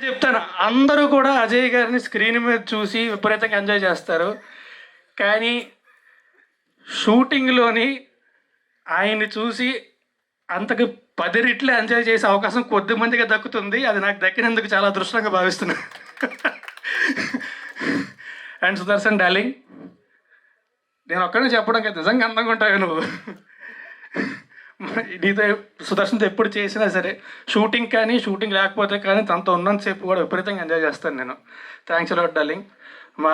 చెప్తాను, అందరూ కూడా అజయ్ గారిని స్క్రీన్ మీద చూసి విపరీతంగా ఎంజాయ్ చేస్తారు. కానీ షూటింగ్లోని ఆయన్ని చూసి అంతకు 10 రెట్లు ఎంజాయ్ చేసే అవకాశం కొద్ది మందిగా దక్కుతుంది. అది నాకు దక్కినందుకు చాలా అదృష్టంగా భావిస్తున్నాను. అండ్ సుదర్శన్ డార్లింగ్, నేను ఒక్కడే చెప్పడం కదా, నిజంగా అందంగా ఉంటావు నువ్వు. నీతో సుదర్శన్తో ఎప్పుడు చేసినా సరే, షూటింగ్ కానీ షూటింగ్ లేకపోతే కానీ తనతో ఉన్నంతసేపు కూడా విపరీతంగా ఎంజాయ్ చేస్తాను నేను. Thanks a lot darling. మా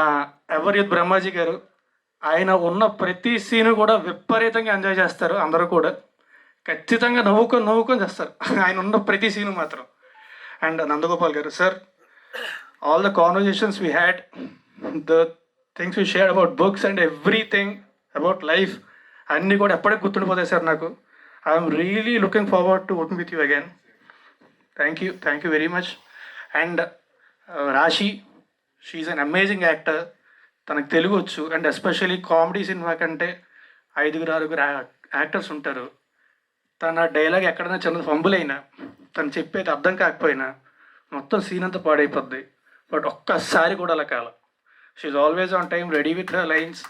ఎవర్ యూత్ బ్రహ్మాజీ గారు, ఆయన ఉన్న ప్రతి సీను కూడా విపరీతంగా ఎంజాయ్ చేస్తారు. అందరూ కూడా ఖచ్చితంగా నవ్వుకొని చేస్తారు ఆయన ఉన్న ప్రతి సీను మాత్రం. అండ్ నందగోపాల్ గారు, sir, all the conversations we had, the things we share about books and everything about life అన్నీ కూడా ఎప్పటికీ గుర్తుండిపోతాయి సార్ నాకు. I'm really looking forward to working with you again. Thank you very much. And రాశి, she an amazing actor. తనకు తెలుగు వచ్చు. And especially comedy cinema కంటే 5-6 actors ఉంటారు. తన డైలాగ్ ఎక్కడైనా చిన్న ఫంబుల్ అయినా, తను చెప్పేది అర్థం కాకపోయినా మొత్తం సీన్ అంతా పాడైపోద్ది. బట్ ఒక్కసారి కూడా అలా కాల. She always on time, ready with her lines,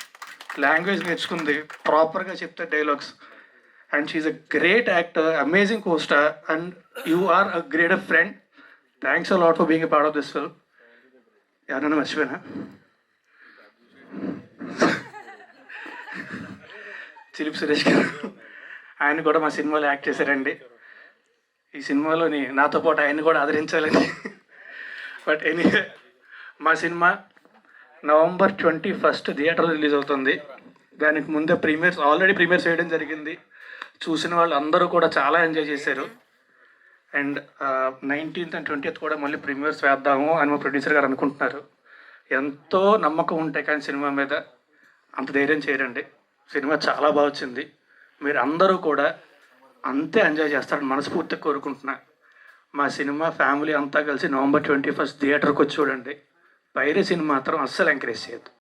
language నేర్చుకుంది, ప్రాపర్గా చెప్తే dialogues. And she a great actor, amazing costar, and you are a great friend. Thanks a lot for being a part of this film. ఎవరైనా మర్చిపోయినా? చిలిపి సురేష్ గారు, ఆయన కూడా మా సినిమాలో యాక్ట్ చేశారండి. ఈ సినిమాలోని నాతో పాటు ఆయన కూడా ఆదరించాలని. బట్ ఎనీవే, మా సినిమా November 21 థియేటర్లో రిలీజ్ అవుతుంది. దానికి ముందే ఆల్రెడీ ప్రీమియర్స్ వేయడం జరిగింది. చూసిన వాళ్ళు అందరూ కూడా చాలా ఎంజాయ్ చేశారు. అండ్ 19th and 20th కూడా మళ్ళీ ప్రీమియర్స్ వేద్దాము అని మా ప్రొడ్యూసర్ గారు అనుకుంటున్నారు. ఎంతో నమ్మకం ఉంటే కానీ సినిమా మీద అంత ధైర్యం చేయరండి. సినిమా చాలా బాగా వచ్చింది. మీరు అందరూ కూడా అంతే ఎంజాయ్ చేస్తారని మనస్ఫూర్తిగా కోరుకుంటున్నా. మా సినిమా ఫ్యామిలీ అంతా కలిసి November 21 థియేటర్కి వచ్చి చూడండి. పైరసీని మాత్రం అస్సలు ఎంకరేజ్ చేయొద్దు.